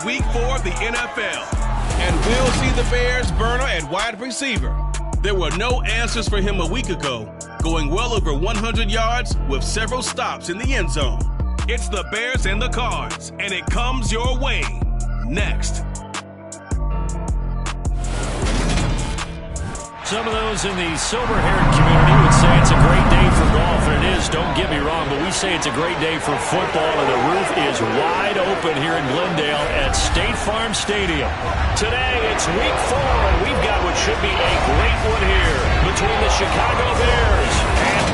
Week 4 of the NFL. And we'll see the Bears burner at wide receiver. There were no answers for him a week ago, going well over 100 yards with several stops in the end zone. It's the Bears and the Cards, and it comes your way next. Some of those in the silver-haired community would say it's a great day for golf, and it is, don't get me wrong, but we say it's a great day for football, and the roof is wide open here in Glendale at State Farm Stadium. Today, it's Week 4, and we've got what should be a great one here between the Chicago Bears and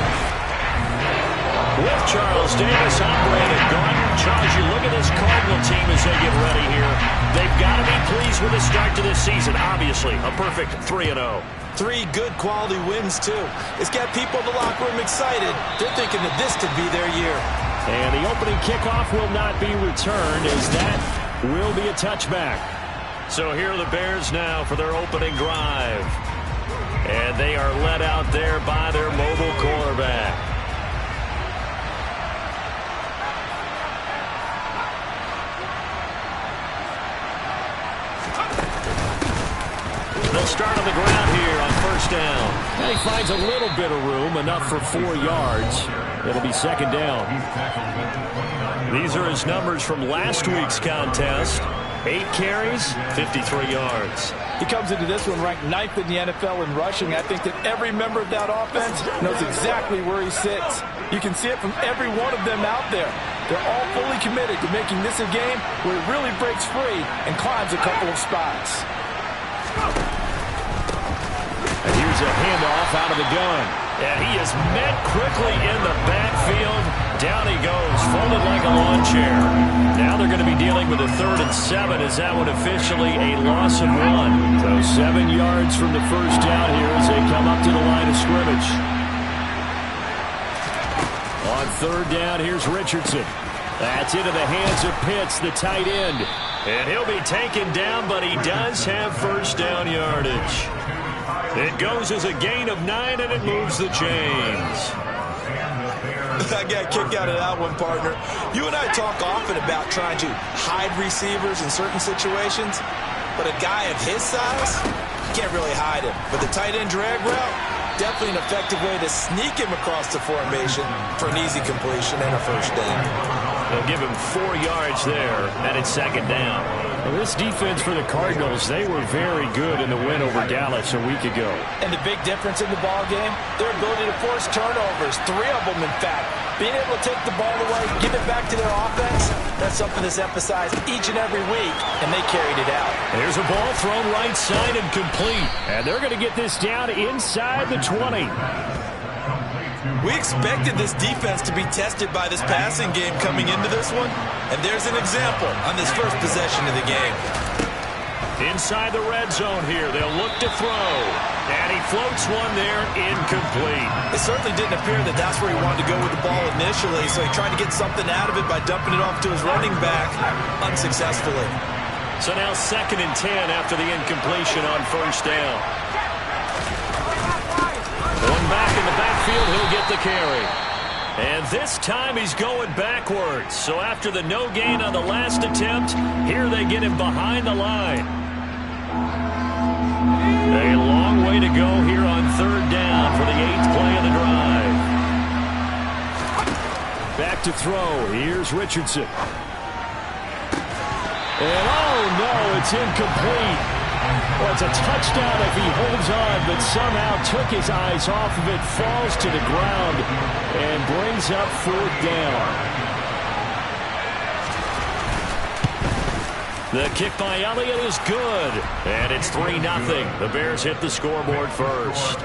with Charles Davis, I'm Brandon Gordon. Charles, you look at this Cardinal team as they get ready here. They've got to be pleased with the start to this season. Obviously, a perfect 3-0. 3 good quality wins, too. It's got people in the locker room excited. They're thinking that this could be their year. And the opening kickoff will not be returned, as that will be a touchback. So here are the Bears now for their opening drive. And they are led out there by their mobile quarterback. They'll start on the ground here on first down. And he finds a little bit of room, enough for 4 yards. It'll be second down. These are his numbers from last week's contest. 8 carries, 53 yards. He comes into this one ranked 9th in the NFL in rushing. I think that every member of that offense knows exactly where he sits. You can see it from every one of them out there. They're all fully committed to making this a game where it really breaks free and climbs a couple of spots. And here's a handoff out of the gun. And he is met quickly in the backfield. Down he goes, folded like a lawn chair. Now they're going to be dealing with a 3rd and 7. Is that one officially a loss of 1? So 7 yards from the first down here as they come up to the line of scrimmage. On 3rd down, here's Richardson. That's into the hands of Pitts, the tight end. And he'll be taken down, but he does have first down yardage. It goes as a gain of 9, and it moves the chains. I got a kick out of that one, partner. You and I talk often about trying to hide receivers in certain situations, but a guy of his size, you can't really hide him. But the tight end drag route, definitely an effective way to sneak him across the formation for an easy completion and a first down. They'll give him 4 yards there, and it's second down. Well, this defense for the Cardinals, they were very good in the win over Dallas a week ago. And the big difference in the ball game, their ability to force turnovers, 3 of them in fact. Being able to take the ball away, give it back to their offense, that's something that's emphasized each and every week, and they carried it out. There's a ball thrown right side and complete. And they're going to get this down inside the 20. We expected this defense to be tested by this passing game coming into this one, and there's an example on this first possession of the game. Inside the red zone here, they'll look to throw. And he floats one there, incomplete. It certainly didn't appear that that's where he wanted to go with the ball initially, so he tried to get something out of it by dumping it off to his running back, unsuccessfully. So now 2nd and 10 after the incompletion on first down. One back in the backfield, he'll get the carry. And this time he's going backwards. So after the no gain on the last attempt, here they get him behind the line. A long way to go here on 3rd down for the 8th play of the drive. Back to throw. Here's Richardson. And oh no, it's incomplete. Well, it's a touchdown if he holds on, but somehow took his eyes off of it, falls to the ground, and brings up 4th down. The kick by Elliott is good, and it's 3-0. The Bears hit the scoreboard first.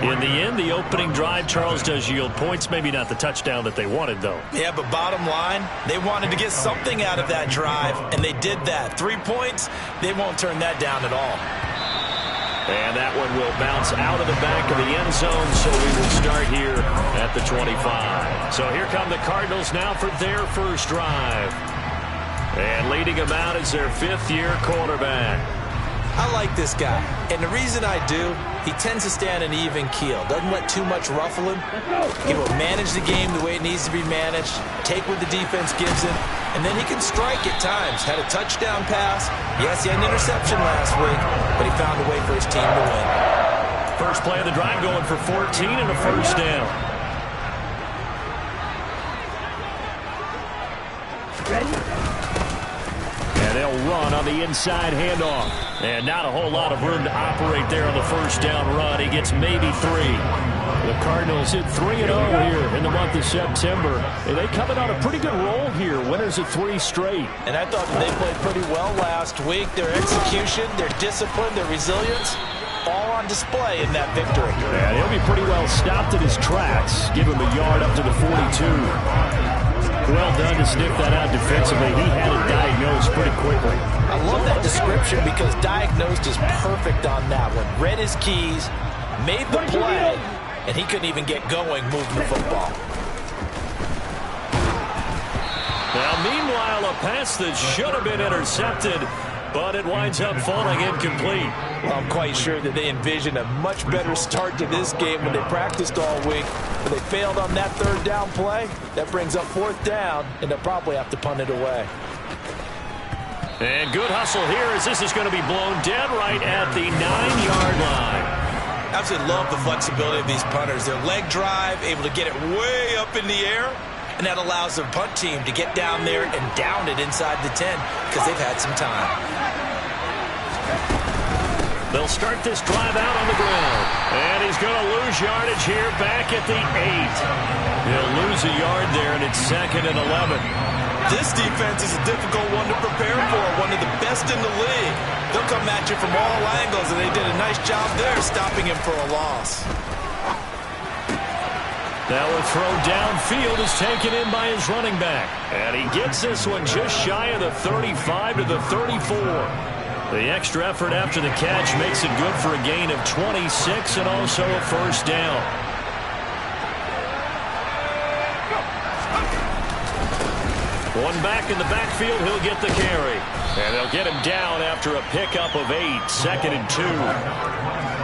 In the end, the opening drive, Charles, does yield points. Maybe not the touchdown that they wanted, though. Yeah, but bottom line, they wanted to get something out of that drive, and they did that. 3 points, they won't turn that down at all. And that one will bounce out of the back of the end zone, so we will start here at the 25. So here come the Cardinals now for their first drive. And leading them out is their 5th-year quarterback. I like this guy, and the reason I do, he tends to stay on an even keel. Doesn't let too much ruffle him. He will manage the game the way it needs to be managed, take what the defense gives him, And then he can strike at times. Had a touchdown pass. Yes, he had an interception last week, but he found a way for his team to win. First play of the drive going for 14 and a first down. And they'll run on the inside handoff. And not a whole lot of room to operate there on the first down run. He gets maybe 3. The Cardinals hit 3-0 here in the month of September. And they coming on a pretty good roll here. Winners of 3 straight. And I thought they played pretty well last week. Their execution, their discipline, their resilience, all on display in that victory. And he'll be pretty well stopped in his tracks. Give him a yard up to the 42. Well done to sniff that out defensively. He had it diagnosed pretty quickly. I love that description because diagnosed is perfect on that one. Read his keys, made the play, and he couldn't even get going moving the football. Now, meanwhile, a pass that should have been intercepted, but it winds up falling incomplete. Well, I'm quite sure that they envisioned a much better start to this game when they practiced all week. But they failed on that third down play. That brings up fourth down, and they'll probably have to punt it away. And good hustle here as this is going to be blown dead right at the 9-yard line. Absolutely love the flexibility of these punters. Their leg drive, able to get it way up in the air, and that allows their punt team to get down there and down it inside the 10 because they've had some time. They'll start this drive out on the ground. And he's going to lose yardage here back at the 8. He'll lose a yard there, and it's 2nd and 11. This defense is a difficult one to prepare for, one of the best in the league. They'll come at you from all angles, and they did a nice job there stopping him for a loss. Now a throw downfield is taken in by his running back. And he gets this one just shy of the 35 to the 34. The extra effort after the catch makes it good for a gain of 26 and also a first down. One back in the backfield, he'll get the carry. And they'll get him down after a pickup of 8, 2nd and 2.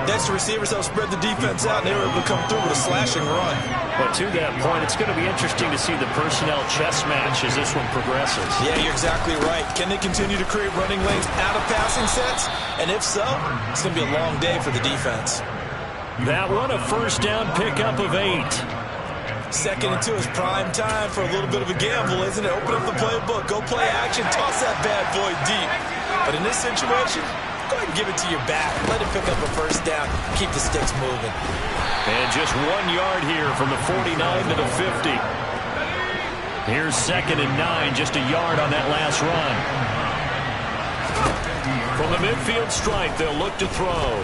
Next receivers help spread the defense out, and they were able to come through with a slashing run. But to that point, it's going to be interesting to see the personnel chess match as this one progresses. Yeah, you're exactly right. Can they continue to create running lanes out of passing sets? And if so, it's going to be a long day for the defense. That one, a first down pickup of 8. 2nd and 2 is prime time for a little bit of a gamble, isn't it? Open up the playbook, go play action, toss that bad boy deep. But in this situation, go ahead and give it to your back. Let it pick up a first down. Keep the sticks moving. And just 1 yard here from the 49 to the 50. Here's 2nd and 9, just a yard on that last run. From the midfield stripe, they'll look to throw.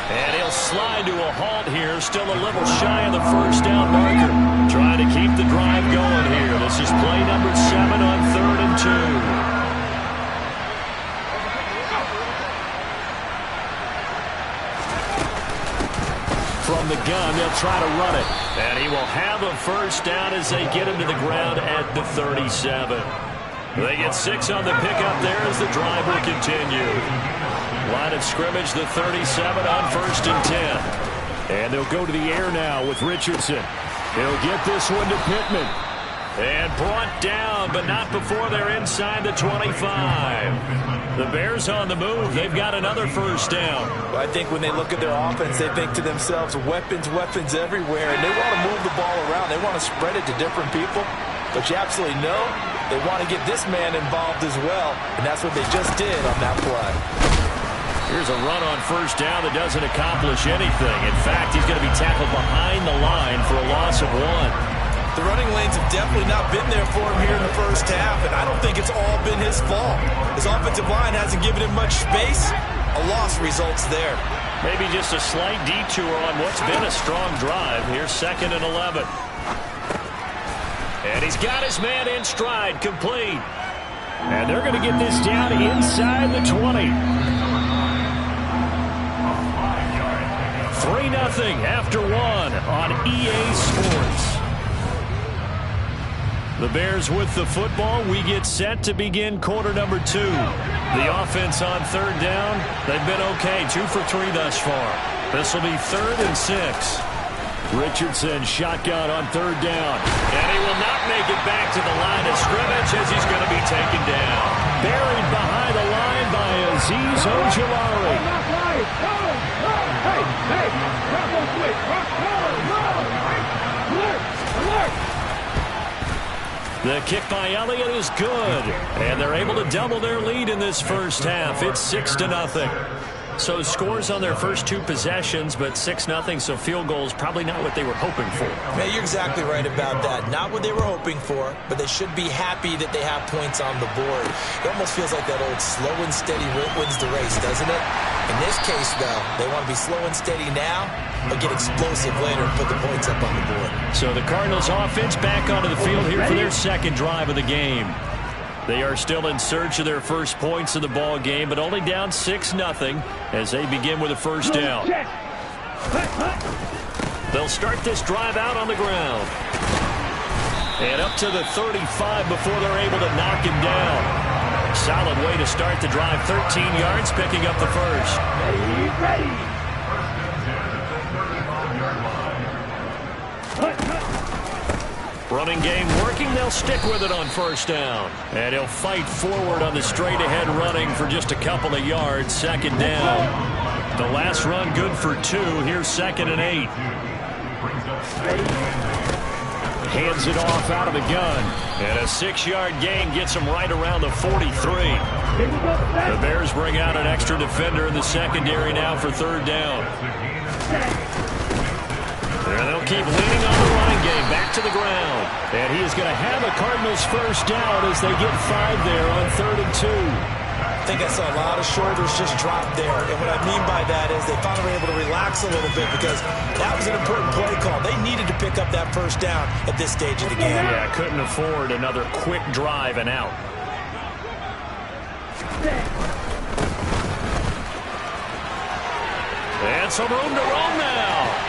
And he'll slide to a halt here, still a little shy of the first down marker. Trying to keep the drive going here. This is play number 7 on 3rd and 2. From the gun, they'll try to run it. And he will have a first down as they get him to the ground at the 37. They get 6 on the pickup there as the drive will continue. Line of scrimmage, the 37 on 1st and 10. And they'll go to the air now with Richardson. He'll get this one to Pittman. And brought down, but not before they're inside the 25. The Bears on the move. They've got another first down. Well, I think when they look at their offense, they think to themselves, weapons, weapons everywhere. And they want to move the ball around. They want to spread it to different people. But you absolutely know they want to get this man involved as well. And that's what they just did on that play. Here's a run on first down that doesn't accomplish anything. In fact, he's going to be tackled behind the line for a loss of 1. The running lanes have definitely not been there for him here in the first half, and I don't think it's all been his fault. His offensive line hasn't given him much space. A loss results there. Maybe just a slight detour on what's been a strong drive. Here's 2nd and 11. And he's got his man in stride, complete. And they're going to get this down inside the 20. 3-0 after 1 on EA Sports. The Bears with the football. We get set to begin quarter number 2. The offense on 3rd down. They've been okay. 2 for 3 thus far. This will be 3rd and 6. Richardson shotgun on third down. And he will not make it back to the line of scrimmage as he's going to be taken down. Buried behind the line by Azeez Ojulari. The kick by Elliott is good. And they're able to double their lead in this first half. It's 6-0. So scores on their first two possessions, but 6-0, so field goals probably not what they were hoping for. Man, you're exactly right about that. Not what they were hoping for, but they should be happy that they have points on the board. It almost feels like that old slow and steady wins the race, doesn't it? In this case, though, they want to be slow and steady now, but get explosive later and put the points up on the board. So the Cardinals offense back onto the field here for their second drive of the game. They are still in search of their first points of the ball game, but only down 6-0 as they begin with a first down. They'll start this drive out on the ground. And up to the 35 before they're able to knock him down. Solid way to start the drive. 13 yards, picking up the first. Ready. Running game working. They'll stick with it on first down. And he'll fight forward on the straight-ahead running for just a couple of yards. Second down. The last run good for 2. Here's 2nd and 8. Hands it off out of the gun. And a 6-yard gain gets him right around the 43. The Bears bring out an extra defender in the secondary now for third down. And they'll keep leaning on the running game. Back to the ground. And he is going to have a Cardinals first down as they get 5 there on 3rd and 2. I think I saw a lot of shoulders just drop there. And what I mean by that is they finally were able to relax a little bit because that was an important play call. They needed to pick up that first down at this stage of the game. Yeah, couldn't afford another quick drive and out. And some room to roam now.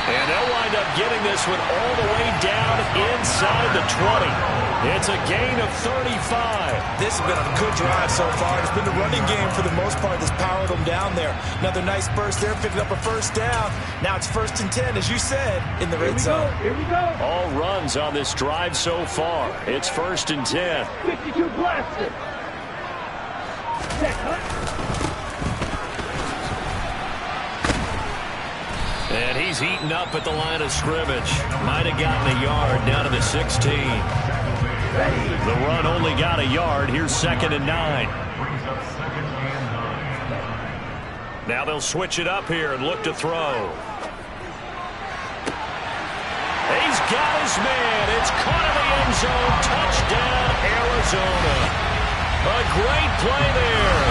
And they'll wind up getting this one all the way down inside the 20. It's a gain of 35. This has been a good drive so far. It's been the running game for the most part that's powered them down there. Another nice burst there, picking up a first down. Now it's 1st and 10, as you said, in the red zone. Here we go. All runs on this drive so far. It's 1st and 10. 52 blasted. And he's eaten up at the line of scrimmage. Might have gotten a yard down to the 16. The run only got a yard. Here's 2nd and 9. Now they'll switch it up here and look to throw. He's got his man. It's caught in the end zone. Touchdown, Arizona. A great play there.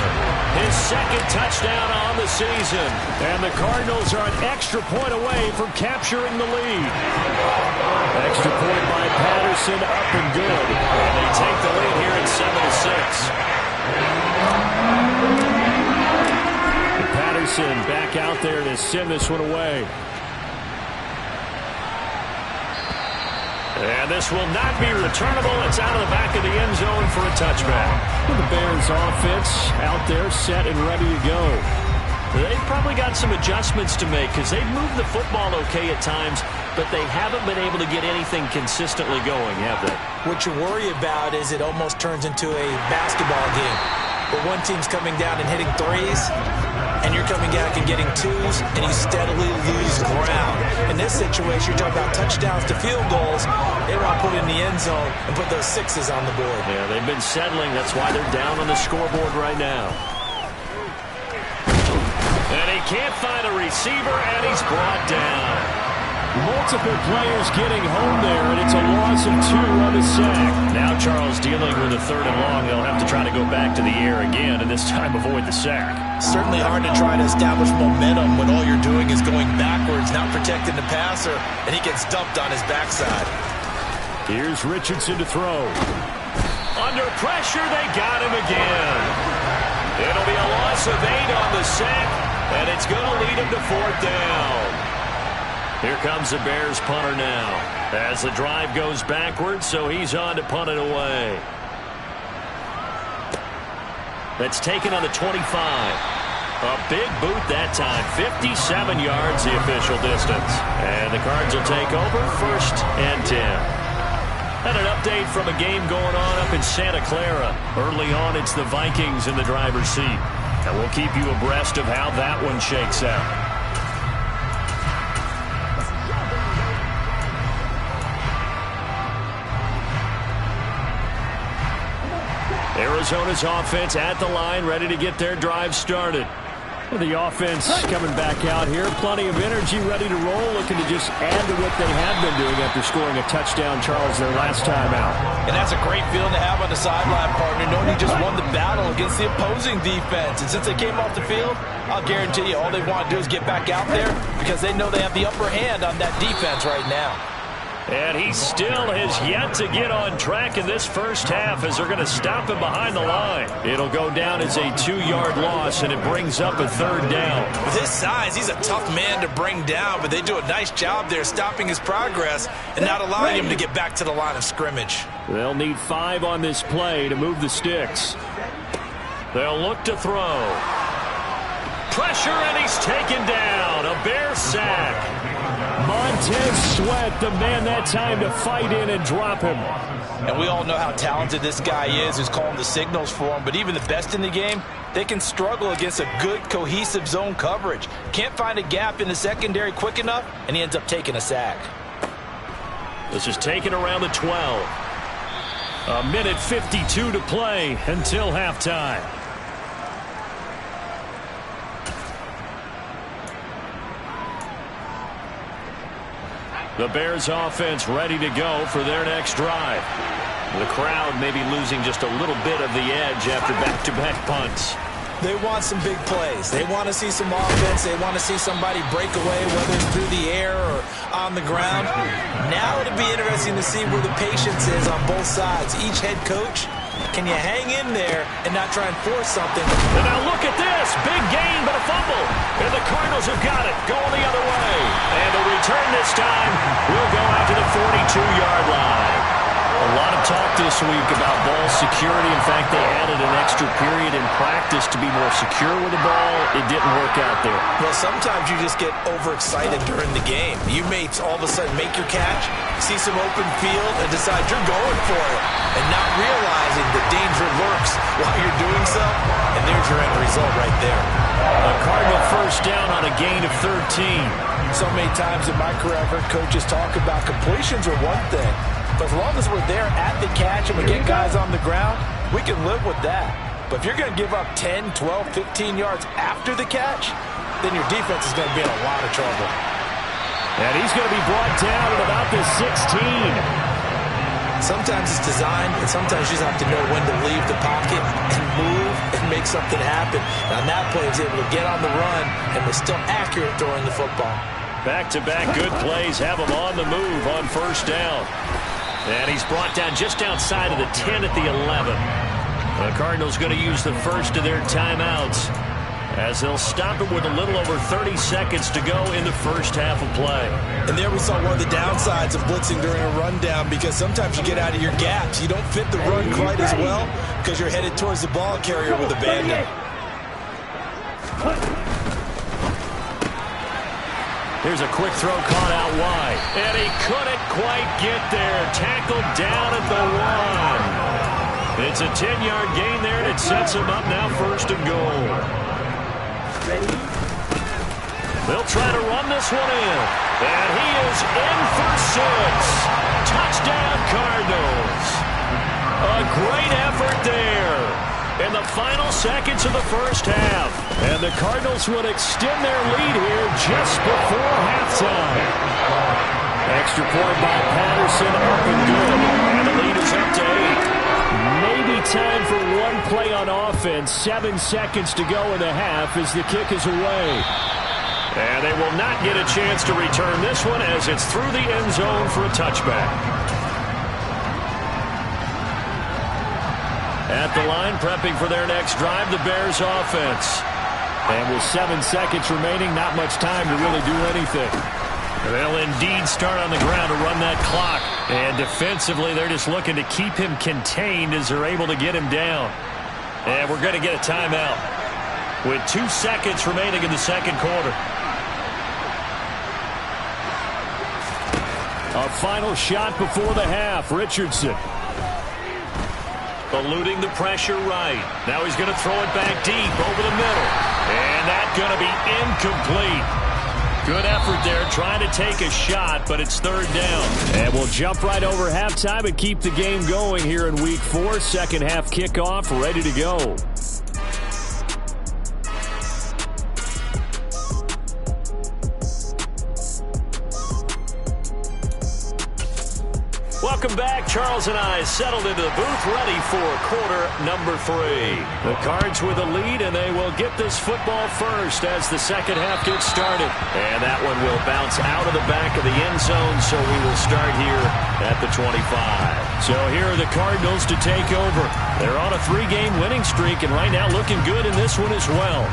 His 2nd touchdown on the season. And the Cardinals are an extra point away from capturing the lead. Extra point by Patterson, up and good. And they take the lead here at 7-6. And Patterson back out there to send this one away. And this will not be returnable. It's out of the back of the end zone for a touchback. The Bears offense out there set and ready to go. They've probably got some adjustments to make because they've moved the football okay at times, but they haven't been able to get anything consistently going, have they? What you worry about is it almost turns into a basketball game where one team's coming down and hitting threes, and you're coming back and getting twos, and you steadily lose ground. In this situation, you're talking about touchdowns to field goals. They want to put it in the end zone and put those 6s on the board. Yeah, they've been settling. That's why they're down on the scoreboard right now. And he can't find a receiver, and he's brought down. Multiple players getting home there, and it's a loss of 2 on the sack. Now Charles dealing with a 3rd and long. They'll have to try to go back to the air again, and this time avoid the sack. Certainly hard to try to establish momentum when all you're doing is going backwards, not protecting the passer, and he gets dumped on his backside. Here's Richardson to throw. Under pressure, they got him again. It'll be a loss of 8 on the sack, and it's going to lead him to 4th down. Here comes the Bears punter now as the drive goes backwards, so he's on to punt it away. That's taken on the 25. A big boot that time. 57 yards the official distance. And the Cards will take over 1st and 10. And an update from a game going on up in Santa Clara. Early on, it's the Vikings in the driver's seat. And we'll keep you abreast of how that one shakes out. Arizona's offense at the line, ready to get their drive started. The offense coming back out here. Plenty of energy, ready to roll, looking to just add to what they have been doing after scoring a touchdown, Charles, their last time out. And that's a great feeling to have on the sideline, partner, knowing you just won the battle against the opposing defense. And since they came off the field, I'll guarantee you all they want to do is get back out there because they know they have the upper hand on that defense right now. And he still has yet to get on track in this first half as they're going to stop him behind the line. It'll go down as a 2-yard loss, and it brings up a 3rd down. With his size, he's a tough man to bring down, but they do a nice job there stopping his progress and not allowing him to get back to the line of scrimmage. They'll need 5 on this play to move the sticks. They'll look to throw. Pressure, and he's taken down. A Bear sack. Montez Sweat, the man that time to fight in and drop him. And we all know how talented this guy is who's calling the signals for him, but even the best in the game, they can struggle against a good, cohesive zone coverage. Can't find a gap in the secondary quick enough, and he ends up taking a sack. This is taken around the 12. A minute 52 to play until halftime. The Bears offense ready to go for their next drive. The crowd may be losing just a little bit of the edge after back-to-back punts. They want some big plays. They want to see some offense. They want to see somebody break away, whether it's through the air or on the ground. Now it'll be interesting to see where the patience is on both sides. Each head coach, can you hang in there and not try and force something? And now look at this. Big gain, but a fumble. And the Cardinals have got it. Going the other way. And the return this time will go out to the 42-yard line. A lot of talk this week about ball security. In fact, they added an extra period in practice to be more secure with the ball. It didn't work out there. Well, sometimes you just get overexcited during the game. You may all of a sudden make your catch, see some open field, and decide you're going for it, and not realizing the danger lurks while you're doing so. And there's your end result right there. A Cardinal first down on a gain of 13. So many times in my career, I've heard coaches talk about completions are one thing. But as long as we're there at the catch and we get guys on the ground, we can live with that. But if you're going to give up 10, 12, 15 yards after the catch, then your defense is going to be in a lot of trouble. And he's going to be brought down at about the 16. Sometimes it's designed, and sometimes you just have to know when to leave the pocket and move and make something happen. And on that play, he was able to get on the run and was still accurate throwing the football. Back-to-back good plays have him on the move on first down. And he's brought down just outside of the 10 at the 11. The Cardinals going to use the first of their timeouts as they'll stop it with a little over 30 seconds to go in the first half of play. And there we saw one of the downsides of blitzing during a rundown, because sometimes you get out of your gaps. You don't fit the run quite as well because you're headed towards the ball carrier with abandon. Here's a quick throw caught out wide. And he couldn't quite get there. Tackled down at the 1. It's a 10-yard gain there, and it sets him up now first and goal. They'll try to run this one in. And he is in for 6. Touchdown, Cardinals. A great effort there in the final seconds of the first half. And the Cardinals would extend their lead here just before halftime. Extra point by Patterson, up and good. And the lead is up to 8. Maybe time for one play on offense. 7 seconds to go in the half as the kick is away. And they will not get a chance to return this one as it's through the end zone for a touchback. At the line, prepping for their next drive, the Bears offense. And with 7 seconds remaining, not much time to really do anything. They'll indeed start on the ground to run that clock. And defensively, they're just looking to keep him contained as they're able to get him down. And we're going to get a timeout. with 2 seconds remaining in the second quarter. A final shot before the half. Richardson. Eluding the pressure right. Now he's going to throw it back deep over the middle. And that's going to be incomplete. Good effort there trying to take a shot, but it's third down. And we'll jump right over halftime and keep the game going here in Week 4. Second half kickoff ready to go. Welcome back. Charles and I settled into the booth, ready for quarter number 3. The Cards with a lead, and they will get this football first as the second half gets started. And that one will bounce out of the back of the end zone, so we will start here at the 25. So here are the Cardinals to take over. They're on a 3-game winning streak, and right now looking good in this one as well.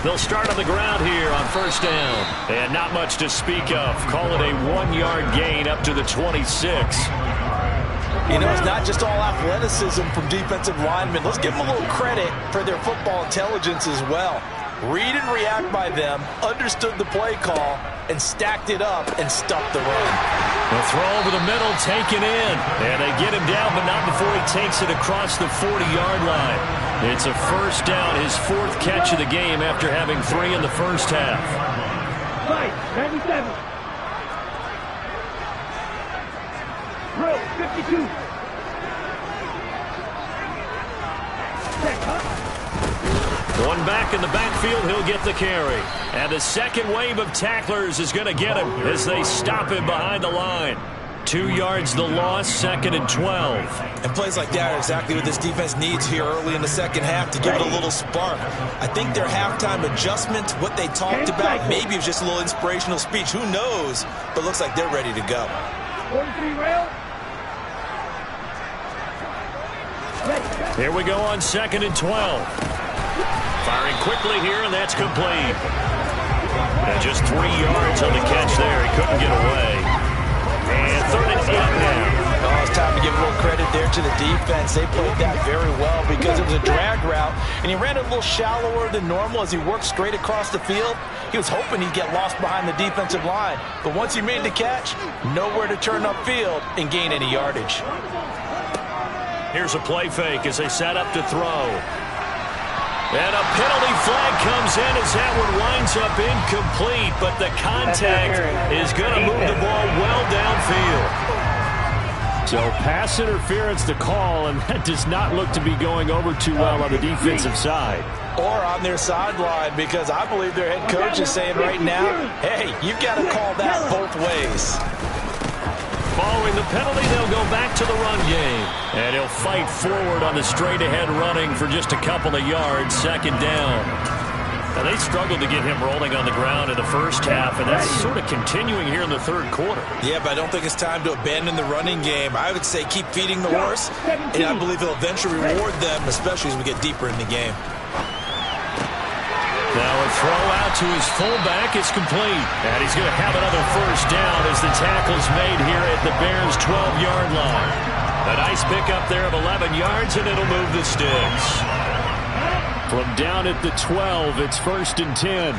They'll start on the ground here on first down. And not much to speak of. Call it a 1-yard gain up to the 26. You know, it's not just all athleticism from defensive linemen. Let's give them a little credit for their football intelligence as well. Read and react by them, understood the play call, and stacked it up and stuffed the run. The throw over the middle, taken in. And they get him down, but not before he takes it across the 40-yard line. It's a first down, his 4th catch of the game after having 3 in the first half. Right, 97. Drill, 52. One back in the backfield, he'll get the carry. And the second wave of tacklers is going to get him as they stop him behind the line. 2 yards the loss, 2nd and 12. And plays like that are exactly what this defense needs here early in the second half to give it a little spark. I think their halftime adjustment, what they talked about, maybe it was just a little inspirational speech. Who knows? But looks like they're ready to go. 43 rail. Here we go on 2nd and 12. Firing quickly here, and that's complete. And just 3 yards on the catch there. He couldn't get away. And 3rd and 8 now. Oh, it's time to give a little credit there to the defense. They played that very well because it was a drag route, and he ran it a little shallower than normal as he worked straight across the field. He was hoping he'd get lost behind the defensive line, but once he made the catch, nowhere to turn upfield and gain any yardage. Here's a play fake as they set up to throw. And a penalty flag comes in as that one winds up incomplete, but the contact is going to move the ball well downfield. So pass interference to call, and that does not look to be going over too well on the defensive side. Or on their sideline, because I believe their head coach is saying right now, hey, you've got to call that both ways. Following the penalty, they'll go back to the run game. And he'll fight forward on the straight-ahead running for just a couple of yards, 2nd down. Now, they struggled to get him rolling on the ground in the first half, and that's sort of continuing here in the 3rd quarter. Yeah, but I don't think it's time to abandon the running game. I would say keep feeding the horse, and I believe he'll eventually reward them, especially as we get deeper in the game. Now a throw out to his fullback is complete. And he's going to have another first down as the tackle's made here at the Bears' 12-yard line. A nice pickup there of 11 yards, and it'll move the sticks. From down at the 12, it's 1st and 10.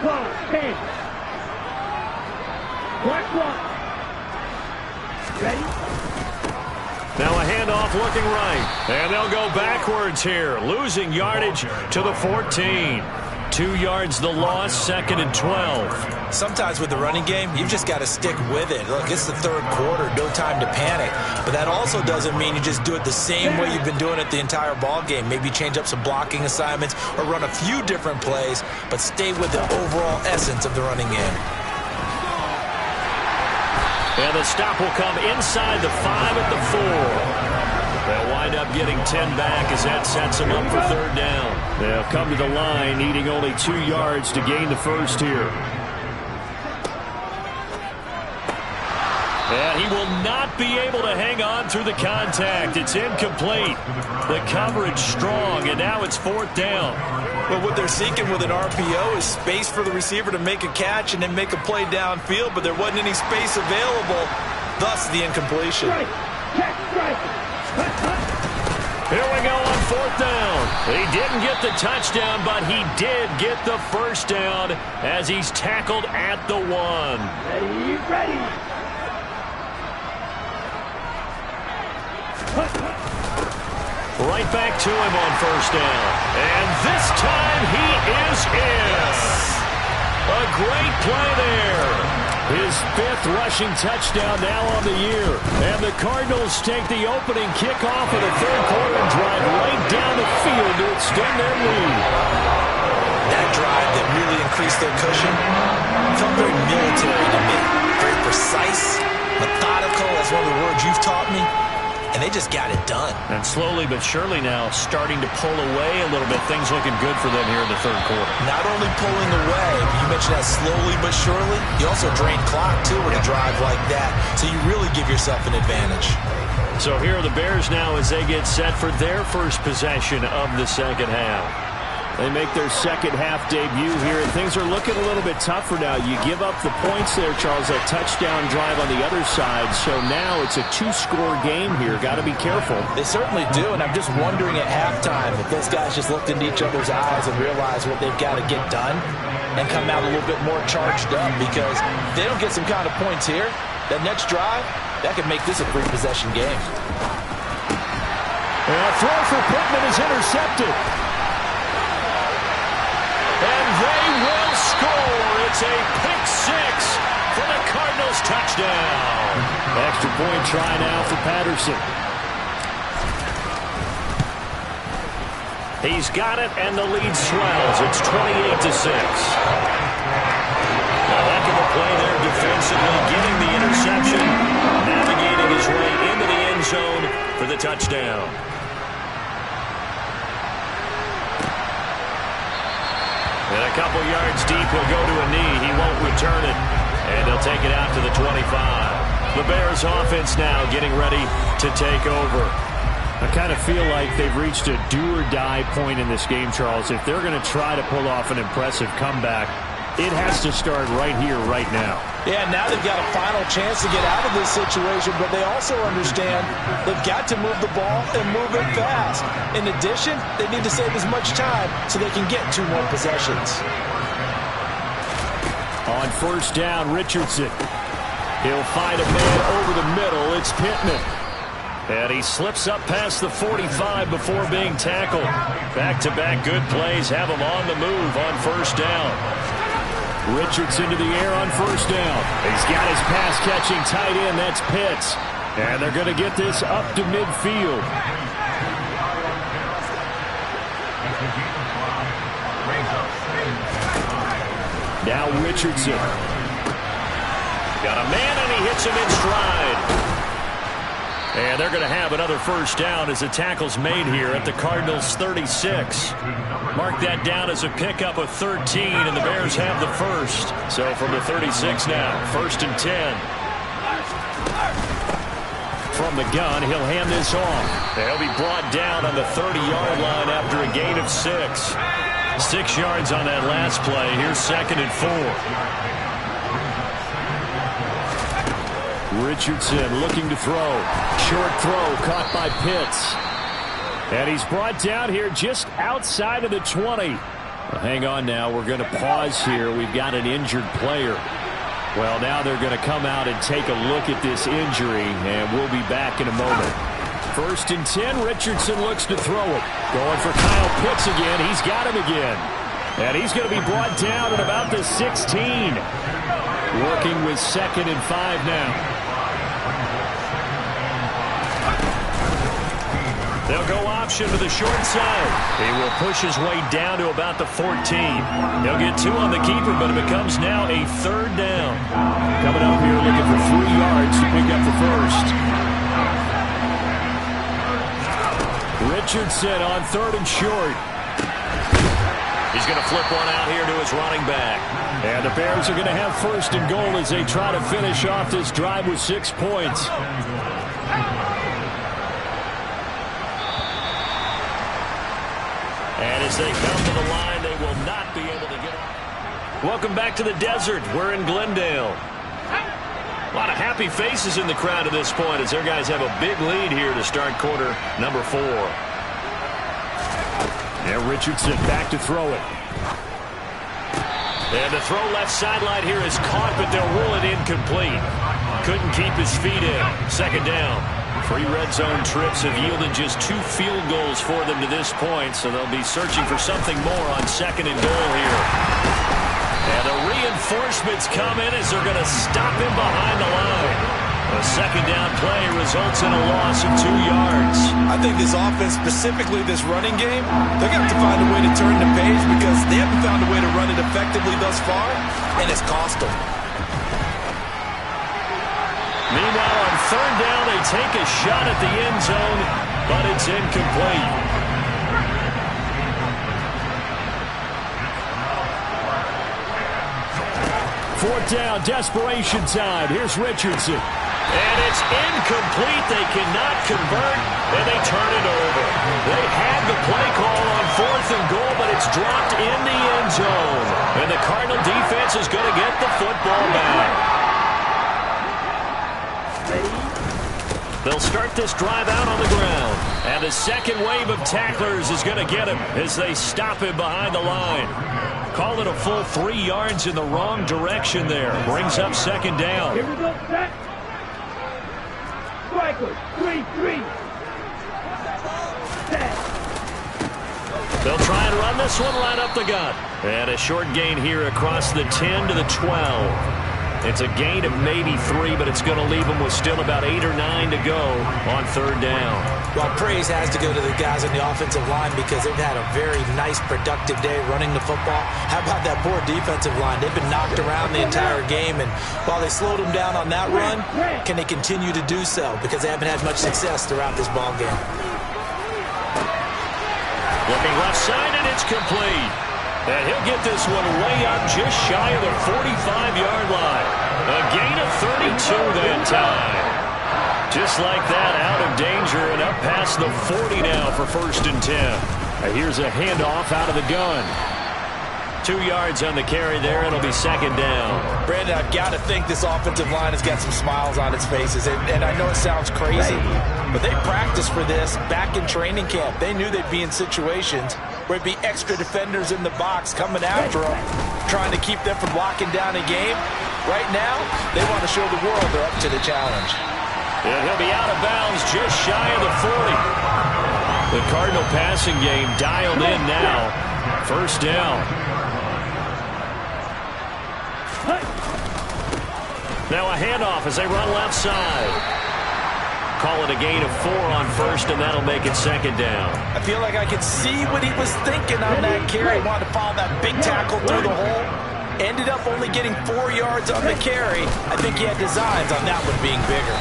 12, 10. Black clock. Ready? Now a handoff looking right. And they'll go backwards here, losing yardage to the 14. 2 yards the loss, 2nd and 12. Sometimes with the running game, you've just got to stick with it. Look, it's the 3rd quarter, no time to panic. But that also doesn't mean you just do it the same way you've been doing it the entire ball game. Maybe change up some blocking assignments or run a few different plays, but stay with the overall essence of the running game. And the stop will come inside the 5 at the 4. They'll wind up getting 10 back as that sets them up for 3rd down. They'll come to the line, needing only 2 yards to gain the first here. And he will not be able to hang on through the contact. It's incomplete. The coverage strong, and now it's 4th down. But what they're seeking with an RPO is space for the receiver to make a catch and then make a play downfield, but there wasn't any space available, thus the incompletion. Strike. Check. Strike. Here we go on 4th down. He didn't get the touchdown, but he did get the first down as he's tackled at the 1. Ready. Right back to him on 1st down. And this time he is in. A great play there. His 5th rushing touchdown now on the year. And the Cardinals take the opening kickoff of the 3rd quarter and drive right down the field to extend their lead. That drive that really increased their cushion felt very military to me. Very precise, methodical, that's one of the words you've taught me. And they just got it done. And slowly but surely now starting to pull away a little bit. Things looking good for them here in the 3rd quarter. Not only pulling away, but you mentioned that slowly but surely. You also drain clock, too, with a drive like that. So you really give yourself an advantage. So here are the Bears now as they get set for their first possession of the 2nd half. They make their 2nd half debut here, and things are looking a little bit tougher now. You give up the points there, Charles, that touchdown drive on the other side. So now it's a 2-score game here. Got to be careful. They certainly do, and I'm just wondering at halftime if those guys just looked into each other's eyes and realized what they've got to get done and come out a little bit more charged up, because if they don't get some kind of points here, that next drive, that could make this a 3-possession game. And a throw for Pittman is intercepted. And they will score. It's a pick 6 for the Cardinals touchdown. Extra point try now for Patterson. He's got it, and the lead swells. It's 28-6. A heck of a play there defensively, getting the interception, navigating his way into the end zone for the touchdown. And a couple yards deep, he'll go to a knee. He won't return it. And they'll take it out to the 25. The Bears offense now getting ready to take over. I kind of feel like they've reached a do-or-die point in this game, Charles. If they're going to try to pull off an impressive comeback, it has to start right here, right now. Yeah, now they've got a final chance to get out of this situation, but they also understand they've got to move the ball and move it fast. In addition, they need to save as much time so they can get 2 more possessions. On 1st down, Richardson. He'll find a man over the middle. It's Pittman. And he slips up past the 45 before being tackled. Back-to-back good plays have him on the move on 1st down. Richardson to the air on 1st down. He's got his pass-catching tight end. That's Pitts. And they're going to get this up to midfield. Now Richardson. Got a man, and he hits him in stride. And they're going to have another 1st down as the tackle's made here at the Cardinals' 36. Mark that down as a pickup of 13, and the Bears have the first. So from the 36 now, 1st and 10. From the gun, he'll hand this off. They'll be brought down on the 30-yard line after a gain of 6. 6 yards on that last play. Here's 2nd and 4. Richardson looking to throw. Short throw caught by Pitts. And he's brought down here just outside of the 20. Well, hang on now. We're going to pause here. We've got an injured player. Well, now they're going to come out and take a look at this injury, and we'll be back in a moment. 1st and 10. Richardson looks to throw it. Going for Kyle Pitts again. He's got him again. And he's going to be brought down at about the 16. Working with 2nd and 5 now. They'll go option to the short side. He will push his way down to about the 14. He'll get 2 on the keeper, but it becomes now a 3rd down. Coming up here looking for 3 yards to pick up the first. Richardson on 3rd and short. He's going to flip one out here to his running back. And the Bears are going to have first and goal as they try to finish off this drive with 6 points. And as they come to the line, they will not be able to get off. Welcome back to the desert. We're in Glendale. A lot of happy faces in the crowd at this point as their guys have a big lead here to start quarter number 4. And Richardson back to throw it. And the throw left sideline here is caught, but they'll rule it incomplete. Couldn't keep his feet in. Second down. 3 red zone trips have yielded just 2 field goals for them to this point, so they'll be searching for something more on second and goal here. And the reinforcements come in as they're going to stop him behind the line. A second down play results in a loss of 2 yards. I think this offense, specifically this running game, they're going to have to find a way to turn the page because they haven't found a way to run it effectively thus far, and it's cost them. Meanwhile, on third down, they take a shot at the end zone, but it's incomplete. Fourth down, desperation time. Here's Richardson. And it's incomplete. They cannot convert, and they turn it over. They had the play call on fourth and goal, but it's dropped in the end zone. And the Cardinal defense is going to get the football back. They'll start this drive out on the ground. And the second wave of tacklers is going to get him as they stop him behind the line. Call it a full 3 yards in the wrong direction there. Brings up second down. Here we go, set. Strikers, 3-3. Set. They'll try and run this one right up the gut. And a short gain here across the 10 to the 12. It's a gain of maybe 3, but it's going to leave them with still about 8 or 9 to go on third down. Well, praise has to go to the guys on the offensive line because they've had a very nice, productive day running the football. How about that poor defensive line? They've been knocked around the entire game, and while they slowed them down on that run, can they continue to do so? Because they haven't had much success throughout this ball game. Looking left side, and it's complete. And he'll get this one way up just shy of the 45-yard line. A gain of 32 that time. Just like that, out of danger and up past the 40 now for first and 10. Here's a handoff out of the gun. 2 yards on the carry there. It'll be second down. Brandon, I've got to think this offensive line has got some smiles on its faces. And I know it sounds crazy, but they practiced for this back in training camp. They knew they'd be in situations where it'd be extra defenders in the box coming after them, trying to keep them from locking down a game. Right now, they want to show the world they're up to the challenge. And he'll be out of bounds just shy of the 40. The Cardinal passing game dialed in now. First down. Now a handoff as they run left side. Call it a gain of 4 on first, and that'll make it second down. I feel like I could see what he was thinking on that carry. He wanted to follow that big tackle through the hole. Ended up only getting 4 yards on the carry. I think he had designs on that one being bigger.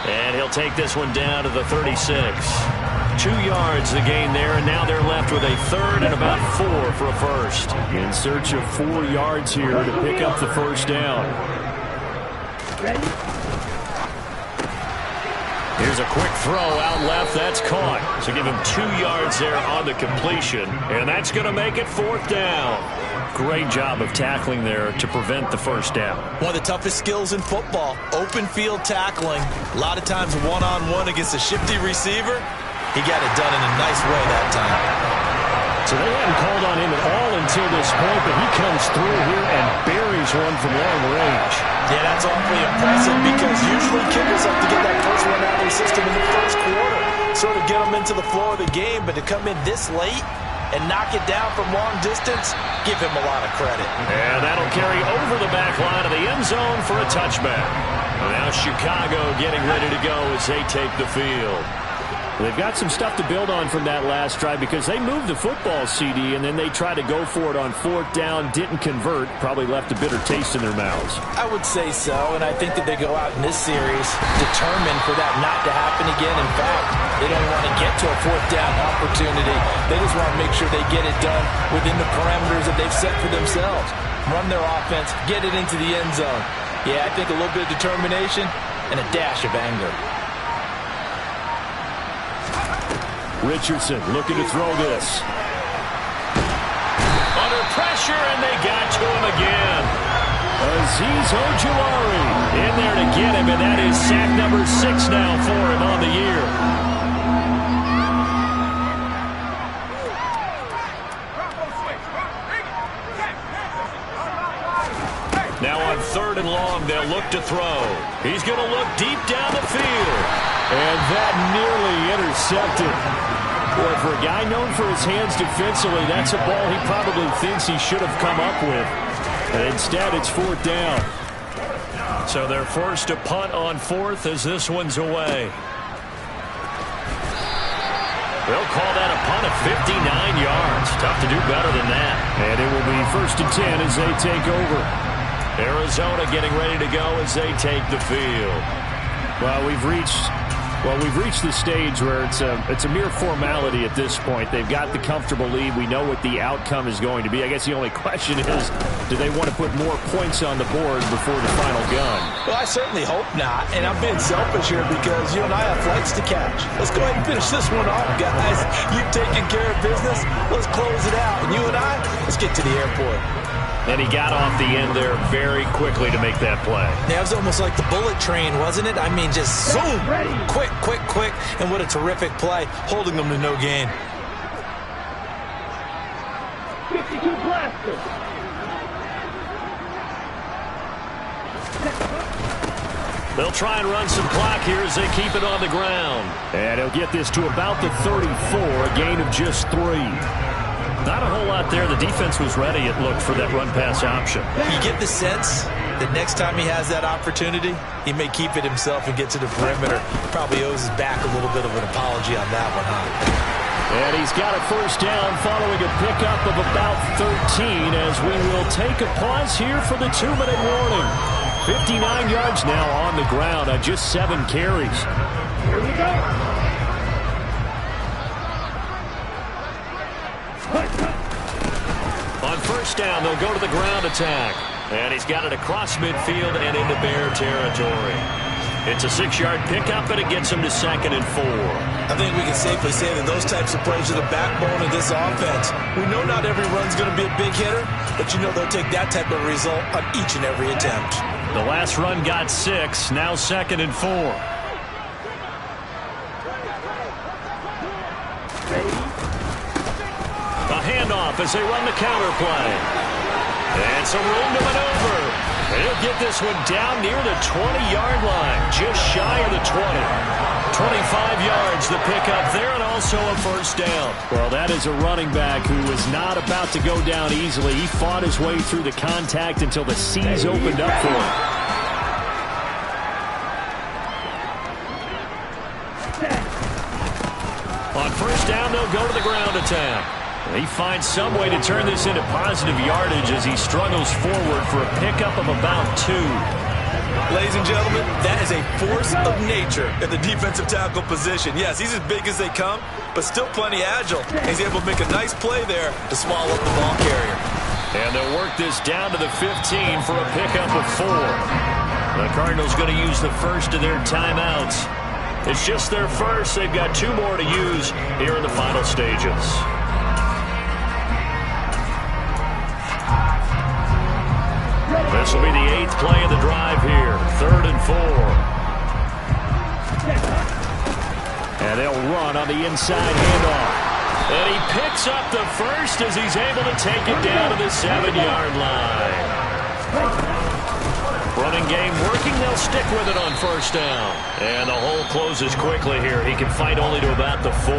And he'll take this one down to the 36. 2 yards the gain there, and now they're left with a third and about 4 for a first. In search of 4 yards here to pick up the first down. Ready? Here's a quick throw out left. That's caught. So give him 2 yards there on the completion. And that's going to make it fourth down. Great job of tackling there to prevent the first down. One of the toughest skills in football, open field tackling. A lot of times one-on-one against a shifty receiver. He got it done in a nice way that time. So they hadn't called on him at all until this point, but he comes through here and buries one from long range. Yeah, that's awfully impressive because usually kickers have to get that first one out of their system in the first quarter, sort of get them into the flow of the game, but to come in this late and knock it down from long distance, give him a lot of credit. And that'll carry over the back line of the end zone for a touchback. Now Chicago getting ready to go as they take the field. They've got some stuff to build on from that last drive because they moved the football, CD, and then they tried to go for it on 4th down, didn't convert, probably left a bitter taste in their mouths. I would say so, and I think that they go out in this series determined for that not to happen again. In fact, they don't want to get to a 4th down opportunity. They just want to make sure they get it done within the parameters that they've set for themselves. Run their offense, get it into the end zone. Yeah, I think a little bit of determination and a dash of anger. Richardson looking to throw this. Under pressure, and they got to him again. Azeez Ojulari in there to get him, and that is sack number 6 now for him on the year. Now on 3rd and long, they'll look to throw. He's going to look deep down the field. And that nearly intercepted. Boy, for a guy known for his hands defensively, that's a ball he probably thinks he should have come up with. And instead, it's 4th down. So they're forced to punt on 4th as this one's away. They'll call that a punt of 59 yards. Tough to do better than that. And it will be 1st and 10 as they take over. Arizona getting ready to go as they take the field. Well, we've reached the stage where it's a mere formality at this point. They've got the comfortable lead. We know what the outcome is going to be. I guess the only question is, do they want to put more points on the board before the final gun? Well, I certainly hope not. And I'm being selfish here because you and I have flights to catch. Let's go ahead and finish this one off, guys. You've taken care of business. Let's close it out. And you and I, let's get to the airport. And he got off the end there very quickly to make that play. Yeah, it was almost like the bullet train, wasn't it? I mean, just zoom, quick, quick, quick. And what a terrific play, holding them to no gain. 52 blaster. They'll try and run some clock here as they keep it on the ground. And he'll get this to about the 34, a gain of just 3. Not a whole lot there. The defense was ready, it looked, for that run-pass option. You get the sense that next time he has that opportunity, he may keep it himself and get to the perimeter. Probably owes his back a little bit of an apology on that one, huh? And he's got a 1st down following a pickup of about 13 as we will take a pause here for the 2-minute warning. 59 yards now on the ground on just 7 carries. Here we go. On 1st down, they'll go to the ground attack. And he's got it across midfield and into Bear territory. It's a 6-yard pickup, and it gets him to 2nd and 4. I think we can safely say that those types of plays are the backbone of this offense. We know not every run's going to be a big hitter, but you know they'll take that type of result on each and every attempt. The last run got 6, now 2nd and 4. A handoff as they run the counter play. And some room to maneuver. And he'll get this one down near the 20-yard line, just shy of the 20. 25 yards the pickup there, and also a 1st down. Well, that is a running back who was not about to go down easily. He fought his way through the contact until the C's opened up for him. On 1st down, they'll go to the ground attack. He finds some way to turn this into positive yardage as he struggles forward for a pickup of about 2. Ladies and gentlemen, that is a force of nature at the defensive tackle position. Yes, he's as big as they come, but still plenty agile. He's able to make a nice play there to swallow up the ball carrier. And they'll work this down to the 15 for a pickup of 4. The Cardinals going to use the first of their timeouts. It's just their first. They've got 2 more to use here in the final stages. This will be the 8th play of the drive here. 3rd and 4. And they'll run on the inside handoff. And he picks up the first as he's able to take it down to the 7-yard line. Running game working. They'll stick with it on 1st down. And the hole closes quickly here. He can fight only to about the 4.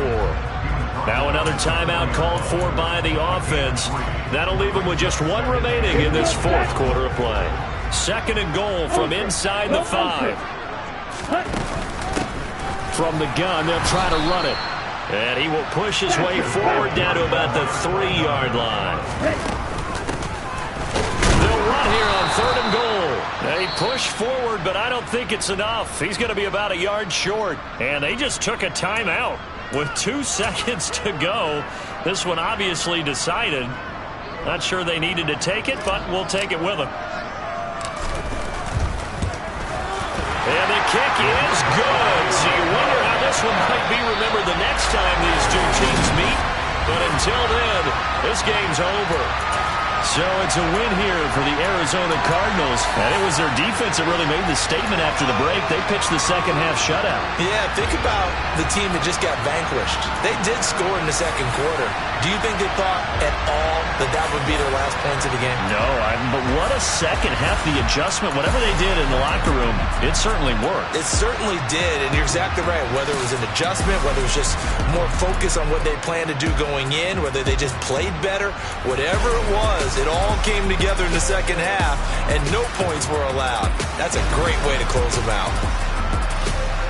Now another timeout called for by the offense. That'll leave him with just 1 remaining in this 4th quarter of play. 2nd and goal from inside the 5. from the gun. They'll try to run it. And he will push his way forward down to about the 3-yard line. They'll run here on 3rd and goal. They push forward, but I don't think it's enough. He's going to be about a yard short. And they just took a timeout with 2 seconds to go. This one obviously decided. Not sure they needed to take it, but we'll take it with them. And the kick is good. So you wonder how this one might be remembered the next time these two teams meet. But until then, this game's over. So it's a win here for the Arizona Cardinals. And it was their defense that really made the statement after the break. They pitched the second half shutout. Yeah, think about the team that just got vanquished. They did score in the second quarter. Do you think they thought at all that that would be their last points of the game? No, but what a second half. The adjustment, whatever they did in the locker room, it certainly worked. It certainly did, and you're exactly right. Whether it was an adjustment, whether it was just more focus on what they planned to do going in, whether they just played better, whatever it was, it all came together in the second half, and no points were allowed. That's a great way to close them out.